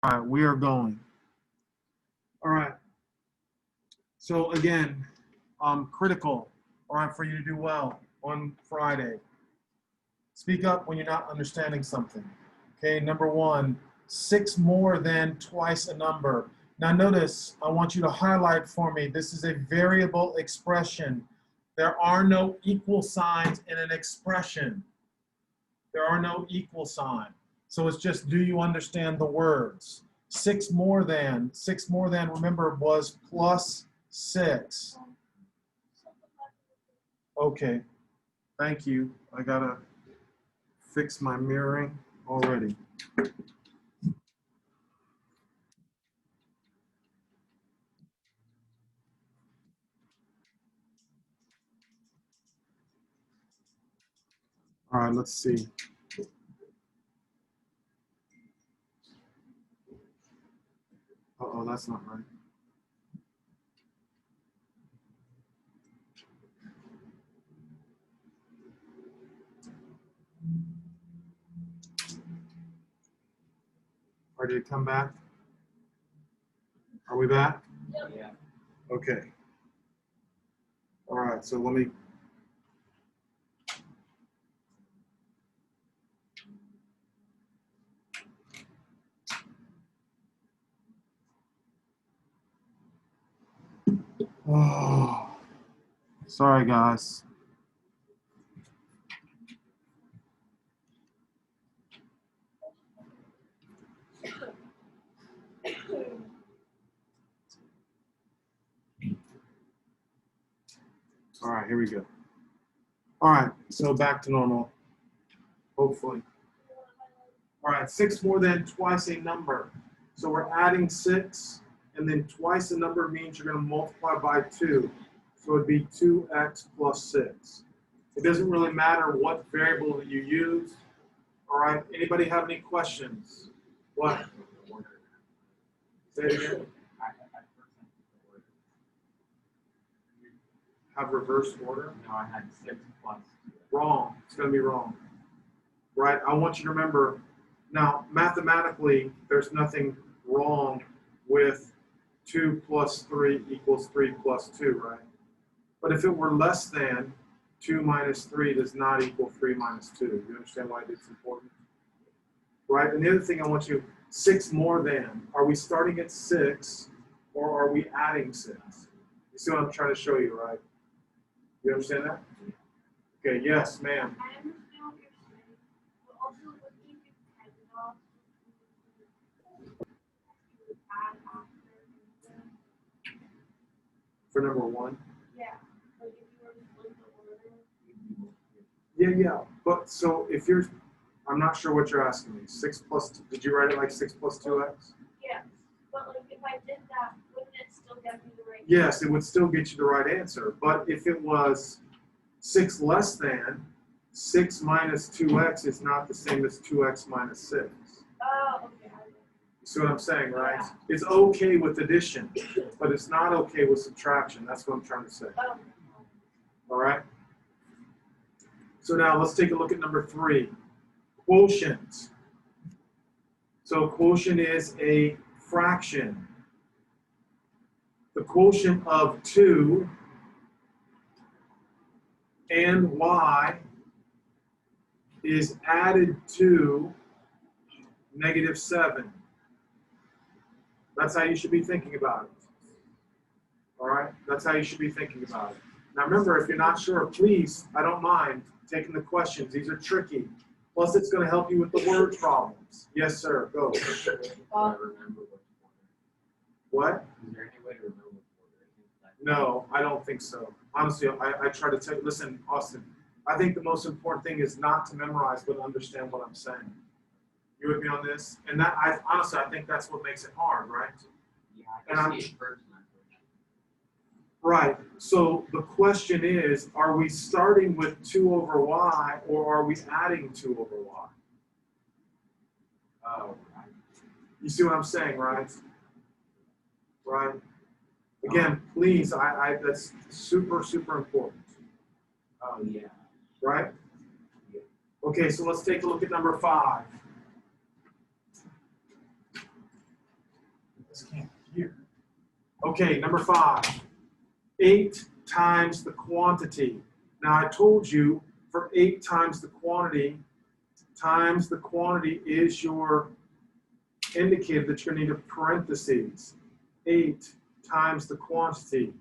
All right, we are going. All right. So again, critical, all right, for you to do well on Friday. Speak up when you're not understanding something. Okay, number one, 6 more than twice a number. Now notice, I want you to highlight for me, this is a variable expression. There are no equal signs in an expression. There are no equal sign. So it's just, do you understand the words? 6 more than, remember, was plus 6. Okay, thank you. I gotta fix my mirroring already. All right, let's see. Uh-oh, that's not right. Or did it come back? Are we back? Yeah. Okay. All right, so let me. Oh, sorry, guys. All right, here we go. All right, so back to normal, hopefully. All right, 6 more than twice a number. So we're adding 6, and then twice a number means you're going to multiply by 2. So it'd be 2x plus 6. It doesn't really matter what variable that you use. All right, anybody have any questions? What? Say it again. Have reverse order? No, I had 6 plus 2. Wrong. It's going to be wrong. Right? I want you to remember, now, mathematically, there's nothing wrong with 2 plus 3 equals 3 plus 2, right? But if it were less than, 2 minus 3 does not equal 3 minus 2. You understand why it's important? Right? And the other thing I want you, 6 more than. Are we starting at 6 or are we adding 6? You see what I'm trying to show you, right? You understand that? Okay, yes, ma'am. I understand what you're saying, but also wouldn't you do 10 off? Add after. For number 1? Yeah, like if you were to flip the order. Yeah. But so if you're, I'm not sure what you're asking me. 6 plus 2, did you write it like 6 plus 2x? Yes, but like if I did that, wouldn't it still get me the right? Yes, it would still get you the right answer. But if it was 6 less than, 6 minus 2x is not the same as 2x minus 6. Oh, okay. You see what I'm saying, right? Yeah. It's okay with addition, but it's not okay with subtraction. That's what I'm trying to say. Oh. All right? So now let's take a look at number 3, quotient. So quotient is a fraction. The quotient of 2 and y is added to -7. That's how you should be thinking about it. All right? That's how you should be thinking about it. Now remember, if you're not sure, please, I don't mind taking the questions. These are tricky. Plus, it's going to help you with the word problems. Yes, sir. Go. What? Is there any way to remember what order? No, I don't think so. Honestly, I try to tell you, listen, Austin, I think the most important thing is not to memorize, but understand what I'm saying. You with me on this? And that, honestly, I think that's what makes it hard, right? Yeah, And I I'm- can see it first. Right. So the question is, are we starting with 2 over y, or are we adding 2 over y? Oh, right. You see what I'm saying, right? Right. Again, please, that's super, super important. Oh, yeah. Right? Okay, so let's take a look at number 5. just can't hear. Okay, number 5. 8 times the quantity. Now I told you for 8 times the quantity is your indicator that you're going to need a parentheses. 8 times the quantity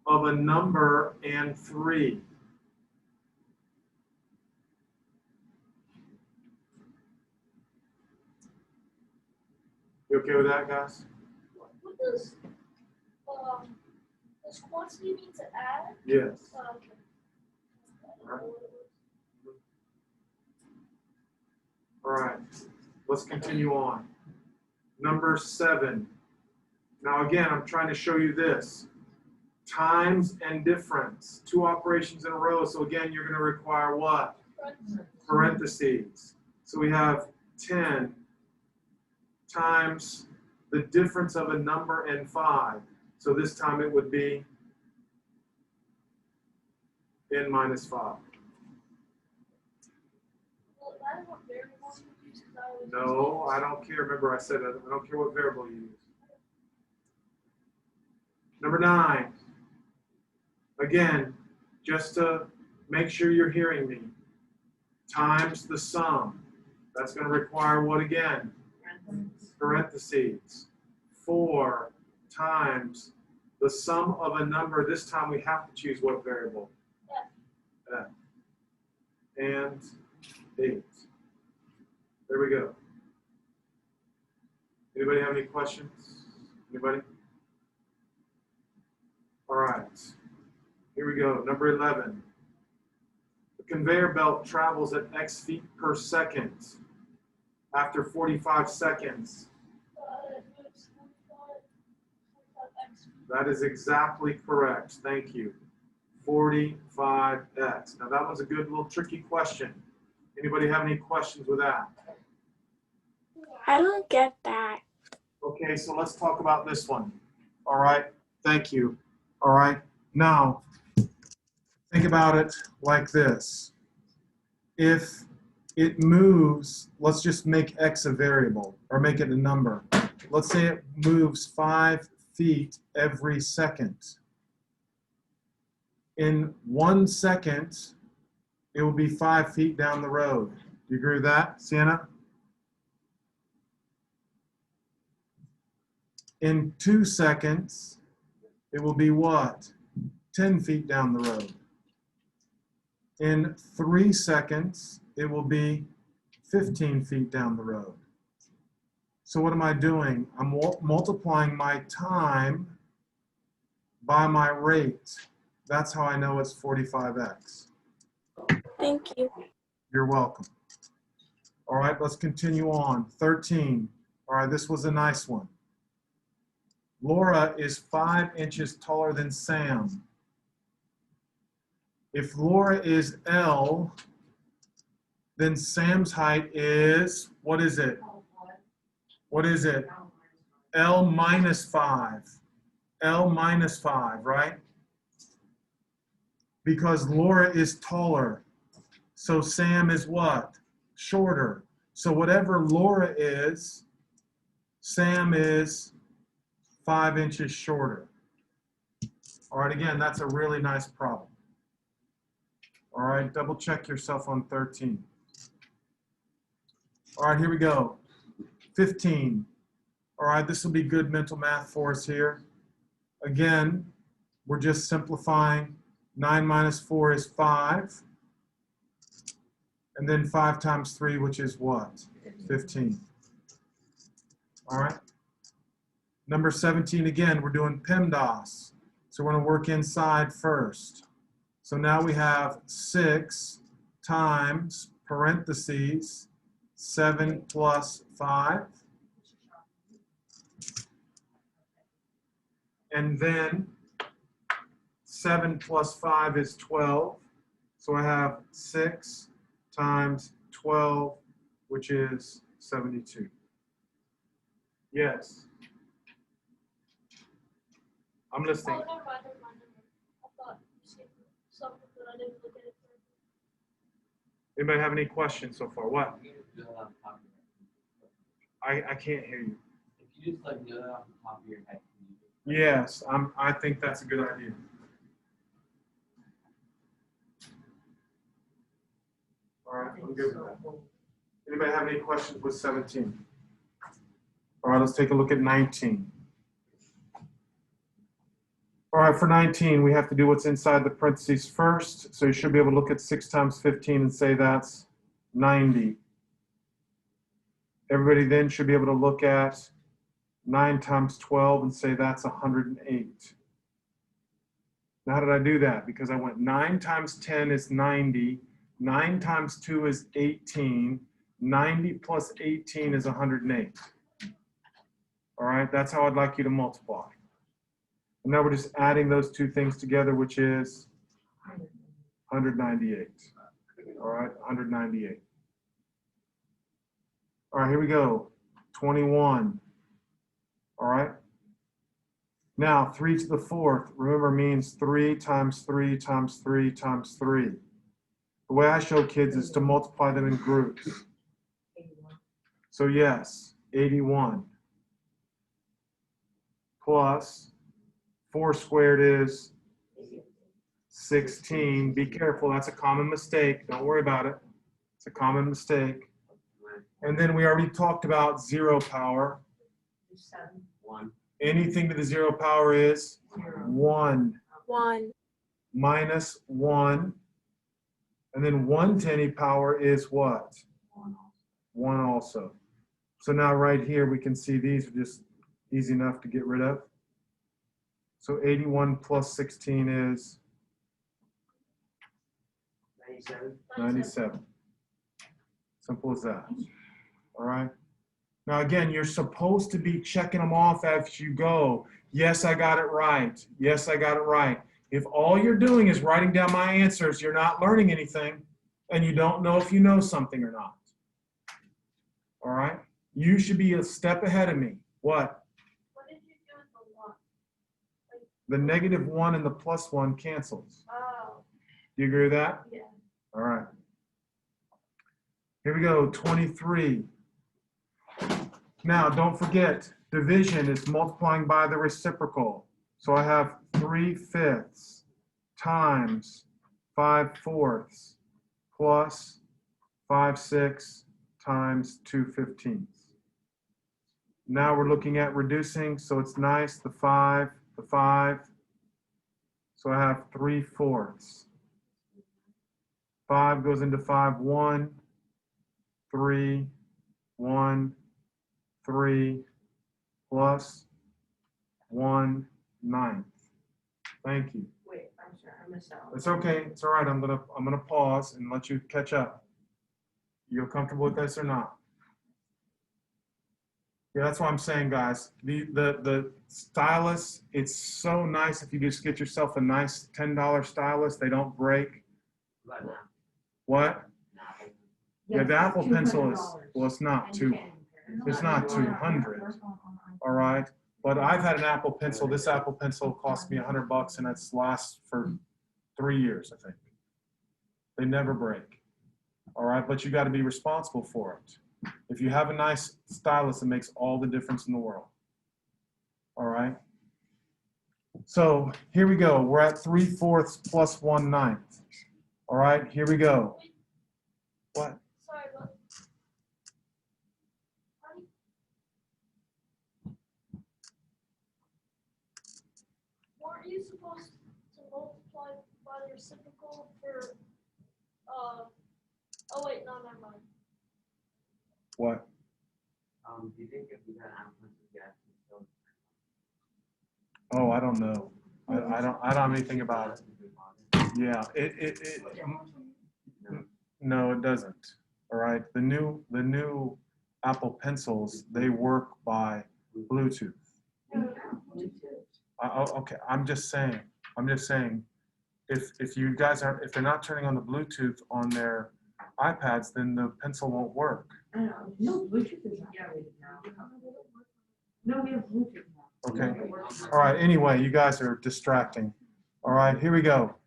of a number and 3. You okay with that, guys? What does quantity mean to add? Yes. Okay. Alright. All right, let's continue on. Number 7. Now again, I'm trying to show you this. Times and difference. 2 operations in a row. So again, you're going to require what? Parentheses. So we have 10 times the difference of a number and 5. So this time it would be n minus 5. Well, that is what variable you use, 'cause I always No, I don't care. Remember I said I don't care what variable you use. Number 9. Again, just to make sure you're hearing me. Times the sum. That's going to require what again? Parentheses. 4 times the sum of a number. This time we have to choose what variable? F. And 8. There we go. Anybody have any questions? Anybody? All right. Here we go. Number 11. The conveyor belt travels at x feet per second. After 45 seconds. That is exactly correct. Thank you. 45x. Now that was a good little tricky question. Anybody have any questions with that? I don't get that. Okay, so let's talk about this one. All right. Thank you. All right. Now, think about it like this. If it moves, let's just make x a variable or make it a number. Let's say it moves 5 feet every second. In 1 second, it will be 5 feet down the road. Do you agree with that, Sienna? In 2 seconds, it will be what? 10 feet down the road. In 3 seconds, it will be 15 feet down the road. So what am I doing? I'm multiplying my time by my rate. That's how I know it's 45x. Thank you. You're welcome. All right, let's continue on. 13. All right, this was a nice one. Laura is 5 inches taller than Sam. If Laura is L, then Sam's height is, what is it? What is it? L minus 5. L minus 5, right? Because Laura is taller. So Sam is what? Shorter. So whatever Laura is, Sam is 5 inches shorter. All right, again, that's a really nice problem. All right, double check yourself on 13. All right, here we go. 15. All right, this will be good mental math for us here. Again, we're just simplifying. 9 minus 4 is 5. And then 5 times 3, which is what? 15. All right. Number 17, again, we're doing PEMDAS. So we're going to work inside first. So now we have 6 times, parentheses, 7 plus 5. And then 7 plus 5 is 12. So I have 6 times 12, which is 72. Yes. I'm listening. Oh, never mind. I thought you said something, but I didn't look at it. Anybody have any questions so far? What? You just don't have to talk about it. I can't hear you. If You just like know that off the top of your head. Yes, I think that's a good idea. All right, I'm good with that. Anybody have any questions with 17? All right, let's take a look at 19. All right, for 19, we have to do what's inside the parentheses first. So you should be able to look at 6 times 15 and say that's 90. Everybody then should be able to look at 9 times 12 and say that's 108. Now, how did I do that? Because I went 9 times 10 is 90. 9 times 2 is 18. 90 plus 18 is 108. All right, that's how I'd like you to multiply. And now we're just adding those two things together, which is 198. All right, 198. All right, here we go. 21. All right. Now, 3 to the 4th, remember, means 3 times 3 times 3 times 3. The way I show kids is to multiply them in groups. So yes, 81 plus 4 squared is 16. Be careful, that's a common mistake. Don't worry about it. It's a common mistake. And then we already talked about 0 power. 1. Anything to the 0 power is 1 1. minus 1. And then 1 to any power is what? 1 also. So now right here we can see these are just easy enough to get rid of. So 81 plus 16 is 97. Simple as that. All right. Now again, you're supposed to be checking them off as you go. Yes, I got it right. Yes, I got it right. If all you're doing is writing down my answers, you're not learning anything, and you don't know if you know something or not. All right? You should be a step ahead of me. What? What did you do with the 1? The negative 1 and the plus 1 cancels. Oh, Do you agree with that? yeah. All right. Here we go, 23. Now, don't forget, division is multiplying by the reciprocal. So I have 3/5 times 5/4 plus 5/6 times 2/15. Now we're looking at reducing, so it's nice, the 5. So I have 3/4. 5 goes into 5, 1, 3, 1, 3, plus 1/9. Thank you. Wait, I'm sorry, I missed out. It's okay. It's all right. I'm gonna pause and let you catch up. You comfortable with this or not? Yeah, that's what I'm saying, guys. The stylus, it's so nice if you just get yourself a nice $10 stylus. They don't break. What? Yeah, the Apple Pencil is, well, it's not it's not 200. All right. But I've had an Apple Pencil. This Apple Pencil cost me $100 and it's lasts for 3 years, I think. They never break. All right. But you got to be responsible for it. If you have a nice stylus, it makes all the difference in the world. All right. So here we go. We're at 3/4 plus 1/9. All right. Here we go. What? Sorry, but weren't you supposed to multiply by the reciprocal for, oh wait, no, never mind. What? Do you think if we had outputs of gas, we still Oh, I don't know. I don't have anything about it. Yeah. No, it doesn't. All right. The new Apple Pencils, they work by Bluetooth. Okay. I'm just saying. If you guys are, if they're not turning on the Bluetooth on their iPads, then the pencil won't work. I know, no, Bluetooth is activated now. No, we have Bluetooth now. Okay. All right. Anyway, you guys are distracting. All right. Here we go.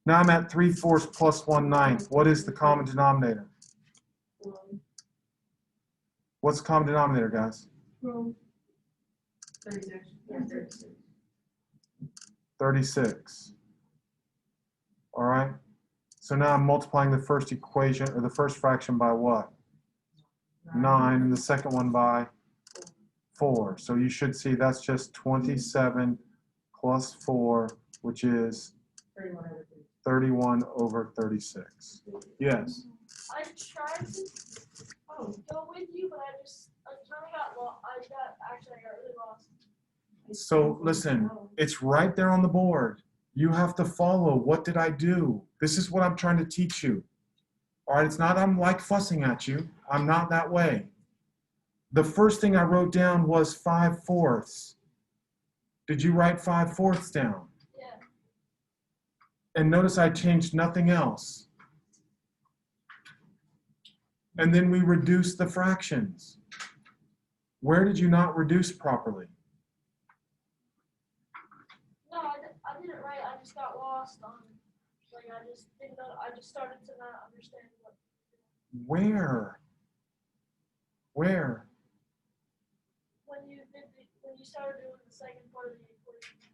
Now I'm at 3/4 plus 1/9. What is the common denominator? What's the common denominator, guys? 36. Yeah, 36. 36. All right. So now I'm multiplying the first equation or the first fraction by what? 9, and the second one by 4. So you should see that's just 27 plus 4, which is 31 over 36. Yes. I tried to go with you, but I kind of got lost. I got really lost. So listen, it's right there on the board. You have to follow. What did I do? This is what I'm trying to teach you. All right, it's not I'm like fussing at you. I'm not that way. The first thing I wrote down was 5/4. Did you write 5/4 down? Yeah. And notice I changed nothing else. And then we reduced the fractions. Where did you not reduce properly? No, I did it right. I just got lost on. Like I just didn't know. I just started to not understand what. Where? Where? When you started doing the second part of the equation.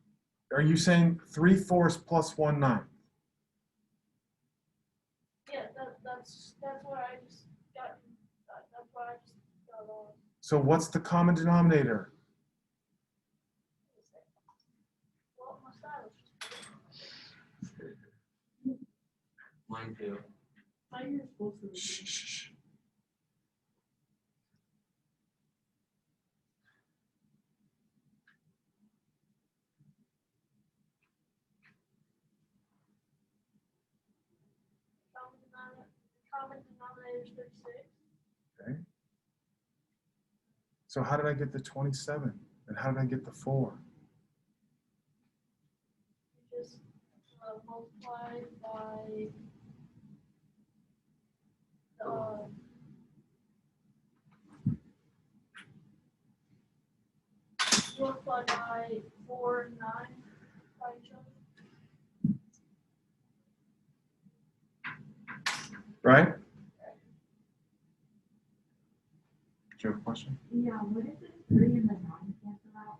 Are you saying 3/4 plus 1/9? Yeah, that's what I just got. That's what I just got lost. So what's the common denominator? Well, my style is just. Mine too. How are you supposed to? Shh, shh, shh. Common denominator is 36. Okay. So how did I get the 27? And how did I get the 4? You just multiply by multiply by 4 and 9 by each other. Right? Do you have a question? Yeah, what is it? 3 and the 9 cancel out?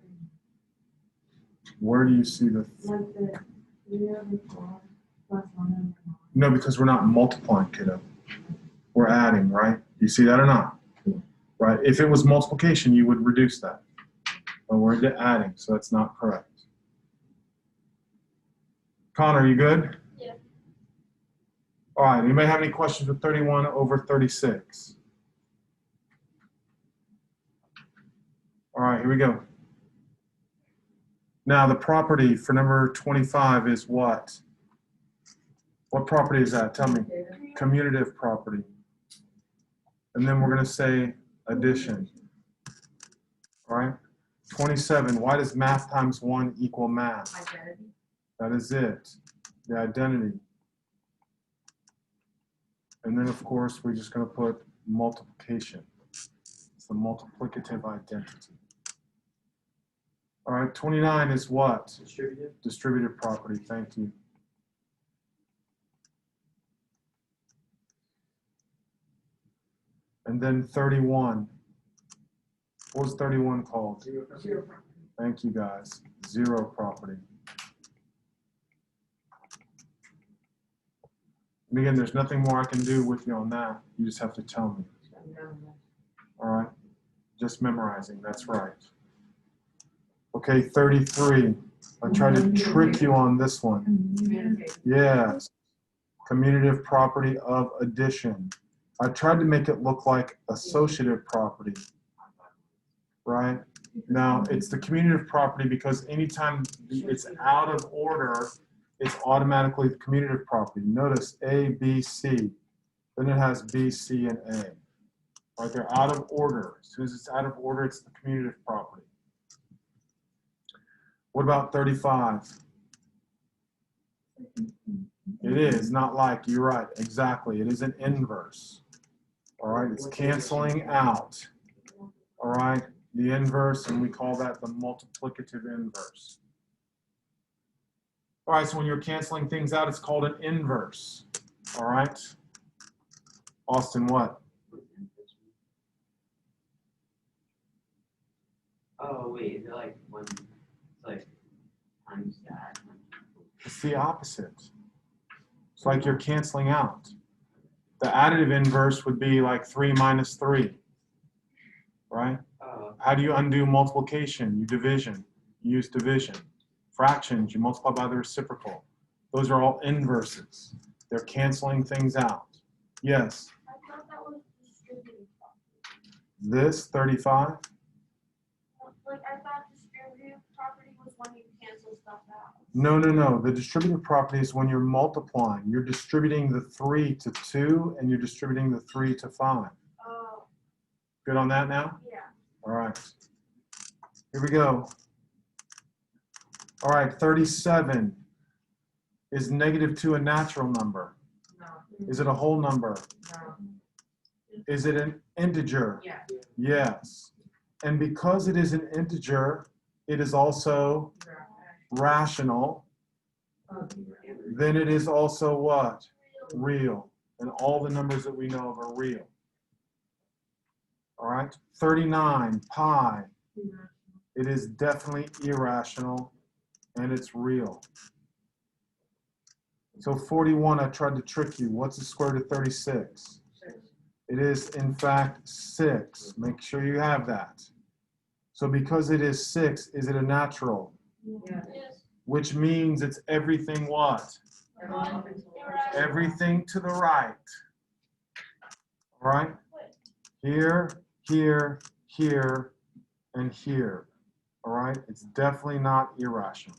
Where do you see the... Like the 3 over 4 plus 1 over 9. No, because we're not multiplying, kiddo. We're adding, right? You see that or not? Yeah. Right? If it was multiplication, you would reduce that. But we're adding, so that's not correct. Connor, you good? Yeah. All right, anybody have any questions with 31 over 36? All right, here we go. Now the property for number 25 is what? What property is that? Tell me. Commutative property. And then we're going to say addition. All right. 27. Why does math times 1 equal math? Identity. That is it. The identity. And then, of course, we're just going to put multiplication. It's the multiplicative identity. All right. 29 is what? Distributive. Distributive property. Thank you. And then 31. What was 31 called? Zero. Thank you, guys. Zero property. And again, there's nothing more I can do with you on that. You just have to tell me. All right? Just memorizing. That's right. Okay, 33. I tried to trick you on this one. Yes. Commutative property of addition. I tried to make it look like associative property. Right? Now, it's the commutative property because anytime it's out of order, it's automatically the commutative property. Notice A, B, C. Then it has B, C, and A. Right? They're out of order. As soon as it's out of order, it's the commutative property. What about 35? It is, not like, you're right, exactly. It is an inverse. All right, it's canceling out. All right, the inverse, and we call that the multiplicative inverse. All right, so when you're canceling things out, it's called an inverse. All right. Austin, what? Oh, wait, is it like one, it's like times that? It's the opposite. It's like you're canceling out. The additive inverse would be like 3 minus 3, right? Oh, How do you undo multiplication? You division. You use division. Fractions, you multiply by the reciprocal. Those are all inverses. They're canceling things out. Yes, I thought that was distributive property. this 35. Like, I thought distributive property was when you cancel stuff out. No, no, no. The distributive property is when you're multiplying. You're distributing the 3 to 2 and you're distributing the 3 to 5. Oh, Good on that now? yeah. All right. Here we go. All right, 37. Is -2 a natural number? No, Is it a whole number? no, Is it an integer? yeah. Yes. And because it is an integer, it is also rational. Then it is also what? Real. And all the numbers that we know of are real. All right. 39, pi. It is definitely irrational and it's real. So 41, I tried to trick you. What's the square root of 36? It is, in fact, 6. Make sure you have that. So because it is 6, is it a natural? Yeah. Yes. Which means it's everything what? Everything to the right. All right? Here, here, here, and here. All right? It's definitely not irrational.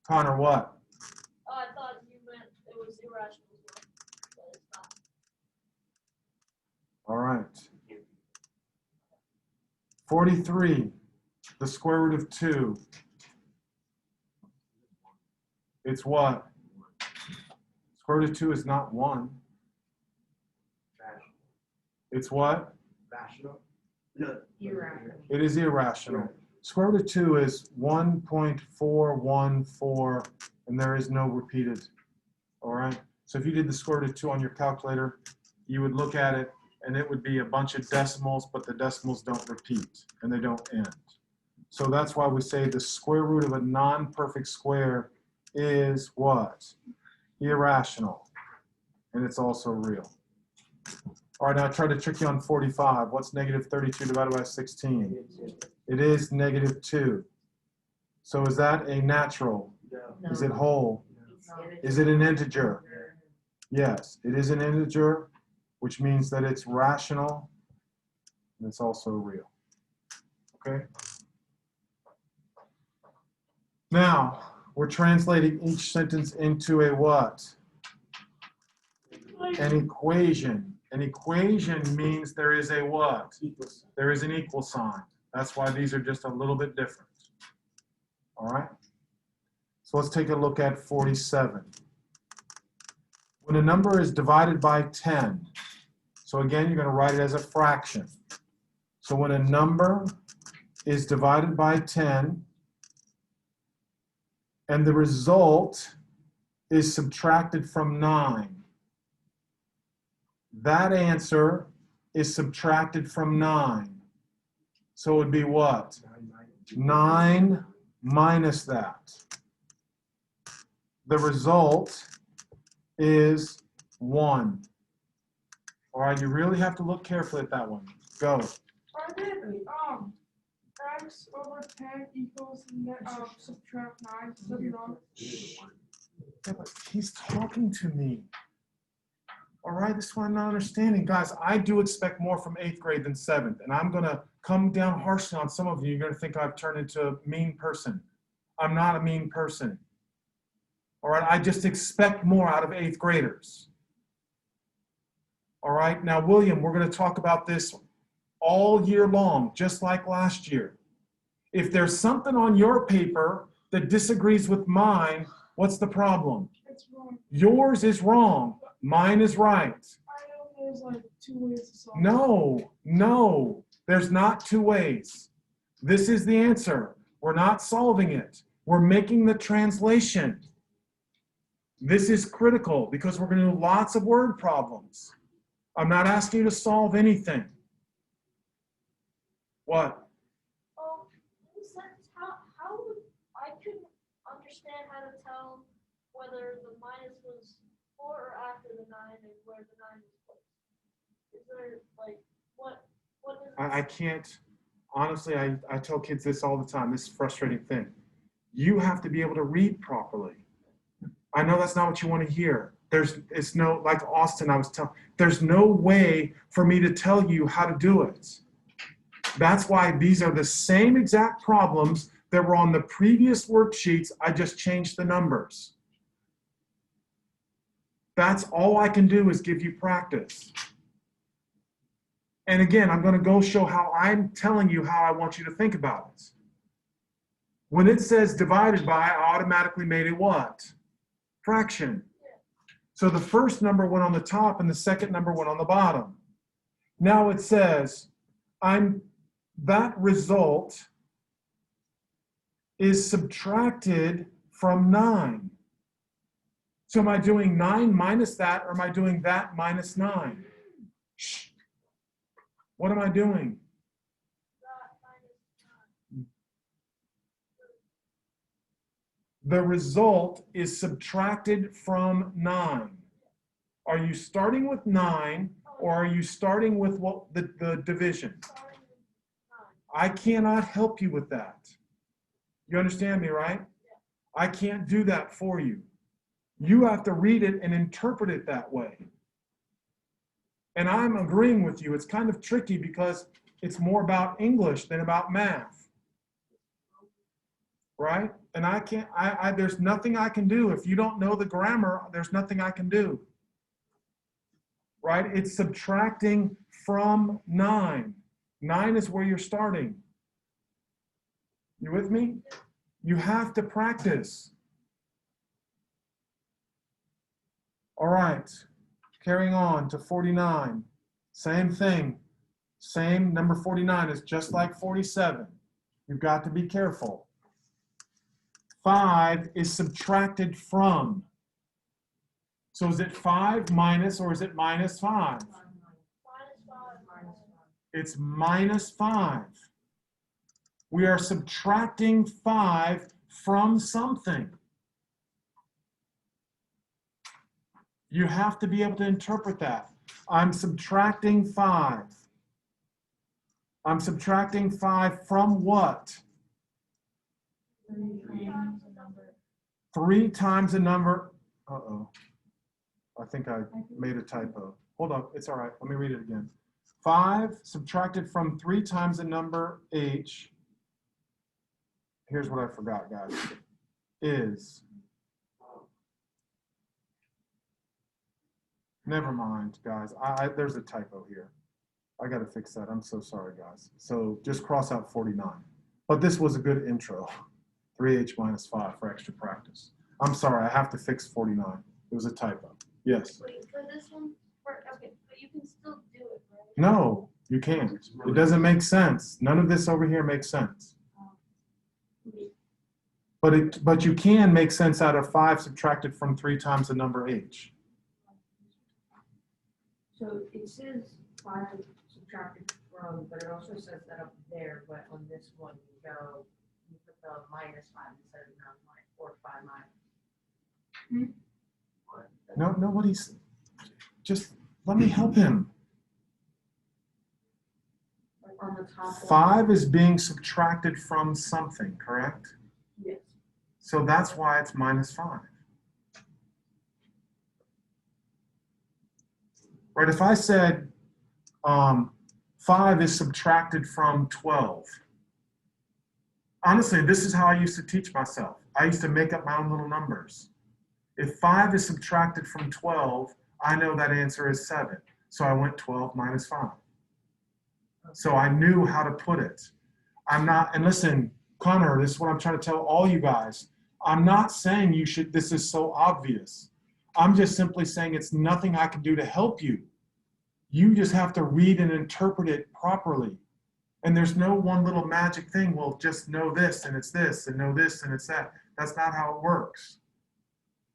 Connor, what? Oh, I thought you meant it was irrational as well, but it's not. All right. 43, the square root of 2. It's what? Square root of 2 is not 1. It's what? rational? No. Irrational. It is irrational. Square root of 2 is 1.414, and there is no repeated. All right? So if you did the square root of 2 on your calculator, you would look at it, and it would be a bunch of decimals, but the decimals don't repeat, and they don't end. So that's why we say the square root of a non-perfect square is what? Irrational. And it's also real. All right, now I tried to trick you on 45. What's -32 divided by 16? It is -2. So is that a natural? No. Is it whole? Is it an integer? Yes, it is an integer, which means that it's rational and it's also real. Okay? Now, we're translating each sentence into a what? An equation. An equation means there is a what? There is an equal sign. That's why these are just a little bit different. All right? So let's take a look at 47. When a number is divided by 10, so again, you're going to write it as a fraction. So when a number is divided by 10, and the result is subtracted from 9, that answer is subtracted from 9. So it would be what? 9 minus that. The result is 1. All right, you really have to look carefully at that one. Go. I did x over 10 equals subtract 9. Does that be wrong? Yeah, but he's talking to me. All right, this is what I'm not understanding. Guys, I do expect more from 8th grade than 7th, and I'm going to come down harshly on some of you. You're going to think I've turned into a mean person. I'm not a mean person. All right, I just expect more out of 8th graders. All right, now, William, we're going to talk about this all year long, just like last year. If there's something on your paper that disagrees with mine, what's the problem? It's wrong. Yours is wrong. Mine is right. I know there's like 2 ways to solve it. No, no, there's not 2 ways. This is the answer. We're not solving it. We're making the translation. This is critical because we're going to do lots of word problems. I'm not asking you to solve anything. What? understand how to tell whether the minus was before or after the 9 and where the 9 was placed? Is there, like, what is I can't, honestly, I tell kids this all the time. This is a frustrating thing. You have to be able to read properly. I know that's not what you want to hear. It's no, like Austin, I was telling, there's no way for me to tell you how to do it. That's why these are the same exact problems that were on the previous worksheets. I just changed the numbers. That's all I can do is give you practice. And again, I'm going to go show how I'm telling you how I want you to think about it. When it says divided by, I automatically made it what? Fraction. So the first number went on the top and the second number went on the bottom. Now it says, that result is subtracted from 9. So am I doing 9 minus that, or am I doing that minus 9? Shh. What am I doing? The result is subtracted from 9. Are you starting with 9, or are you starting with what the division? I cannot help you with that. You understand me, right? I can't do that for you. You have to read it and interpret it that way. And I'm agreeing with you. It's kind of tricky because it's more about English than about math. Right? And I can't, there's nothing I can do. If you don't know the grammar, there's nothing I can do. Right? It's subtracting from 9. 9 is where you're starting. You with me? You have to practice. All right. Carrying on to 49. Same thing. Same, number 49 is just like 47. You've got to be careful. 5 is subtracted from. So is it 5 minus, or is it minus 5? It's minus 5. We are subtracting 5 from something. You have to be able to interpret that. I'm subtracting 5. I'm subtracting 5 from what? 3 times the number. Uh-oh. I think I made a typo. Hold on. It's all right. Let me read it again. 5 subtracted from 3 times the number h. Here's what I forgot, guys. Is. Never mind, guys. There's a typo here. I got to fix that. I'm so sorry, guys. So just cross out 49. But this was a good intro. 3h minus 5 for extra practice. I'm sorry. I have to fix 49. It was a typo. Yes? Wait, for this one? Okay, but you can still do it, right? No, you can't. It doesn't make sense. None of this over here makes sense. But you can make sense out of 5 subtracted from 3 times the number h. So it says 5 subtracted from, but it also says that up there, but on this one, you put the minus 5 instead of not minus, or 5 minus. No, nobody's, just let me help him. Like on the top 5 is being subtracted from something, correct? Yes. So that's why it's minus 5. Right, if I said 5 is subtracted from 12. Honestly, this is how I used to teach myself. I used to make up my own little numbers. If 5 is subtracted from 12, I know that answer is 7. So I went 12 minus 5. So I knew how to put it. I'm not, and listen, Connor, this is what I'm trying to tell all you guys. I'm not saying you should, this is so obvious. I'm just simply saying it's nothing I can do to help you. You just have to read and interpret it properly. And there's no one little magic thing, well, just know this and it's this, and know this and it's that. That's not how it works.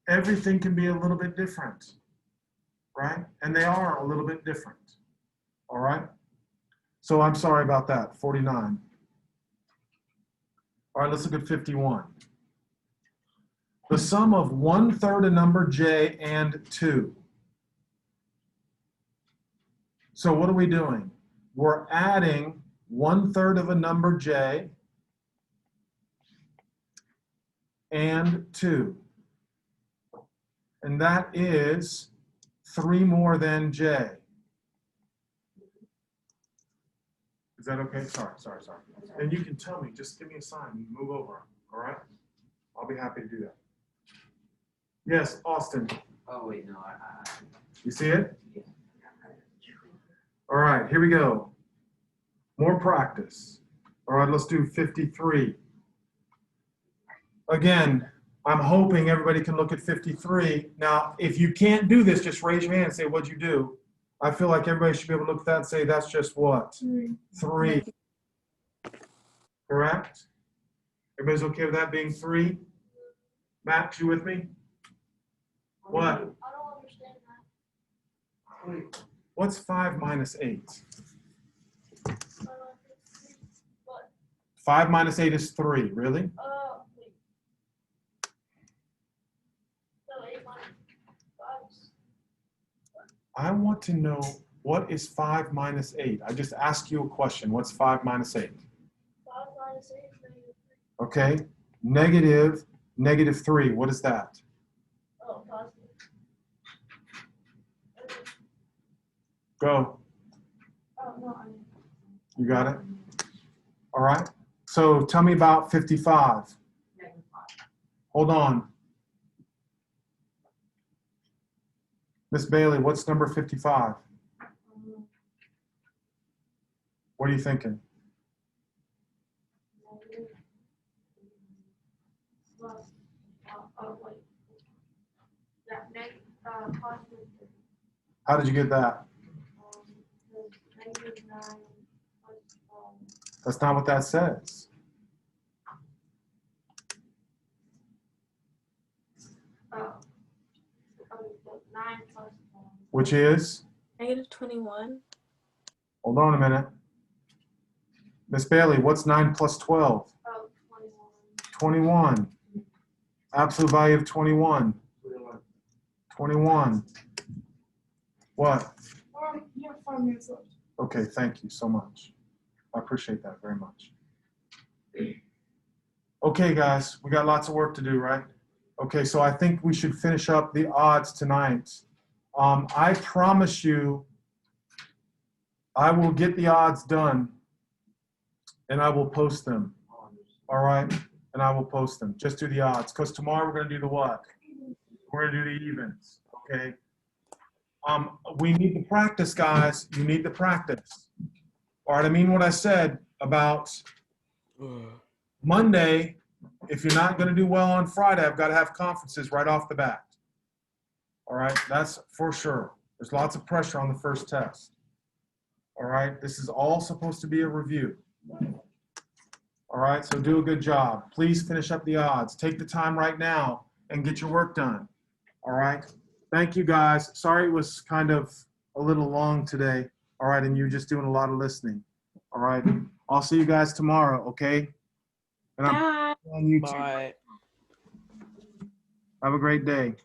Everything can be a little bit different, right? And they are a little bit different, all right? So I'm sorry about that, 49. All right, let's look at 51. the sum of 1/3 of number j and 2. So what are we doing? We're adding 1/3 of a number j and 2. And that is 3 more than j. Is that okay? Sorry. And you can tell me, just give me a sign, move over, all right? I'll be happy to do that. Yes, Austin, Oh, wait, no, you see it? yeah. All right, here we go. More practice. All right, let's do 53. Again, I'm hoping everybody can look at 53. Now, if you can't do this, just raise your hand and say, what'd you do? I feel like everybody should be able to look at that and say, that's just what? 3. Correct? Everybody's okay with that being 3? Max, you with me? What? I don't understand that. What's 5 minus 8? What? 5 minus 8 is 3, really? Wait. No, 8 minus 5. I want to know what is 5 minus 8. I just asked you a question. What's 5 minus 8? 5 minus 8 is -3. Okay. -3. What is that? Oh, positive. Go. Oh, no, I mean, You got it? All right. So tell me about 55. Hold on. Miss Bailey, what's number 55? What are you thinking? negative. Plus, oh, wait. Yeah, positive. How did you get that? Negative 9 plus, That's not what that says. oh, 9 plus 1. Which is? -21. Hold on a minute. Miss Bailey, what's 9 plus 12? Oh, 21. 21. Absolute value of 21. 21. What? You have 5 minutes left. Okay, thank you so much. I appreciate that very much. Okay, guys, we got lots of work to do, right? Okay, so I think we should finish up the odds tonight. I promise you, I will get the odds done, and I will post them. All right? And I will post them. Just do the odds, because tomorrow we're going to do the what? We're going to do the evens, okay? We need the practice, guys. You need the practice. All right, I mean what I said about Monday. If you're not going to do well on Friday, I've got to have conferences right off the bat. All right, that's for sure. There's lots of pressure on the first test. All right, this is all supposed to be a review. All right, so do a good job. Please finish up the odds. Take the time right now and get your work done. All right, thank you guys. Sorry it was kind of a little long today. All right, and you're just doing a lot of listening. All right, I'll see you guys tomorrow, okay? And I'm Bye. on YouTube. Bye. Have a great day.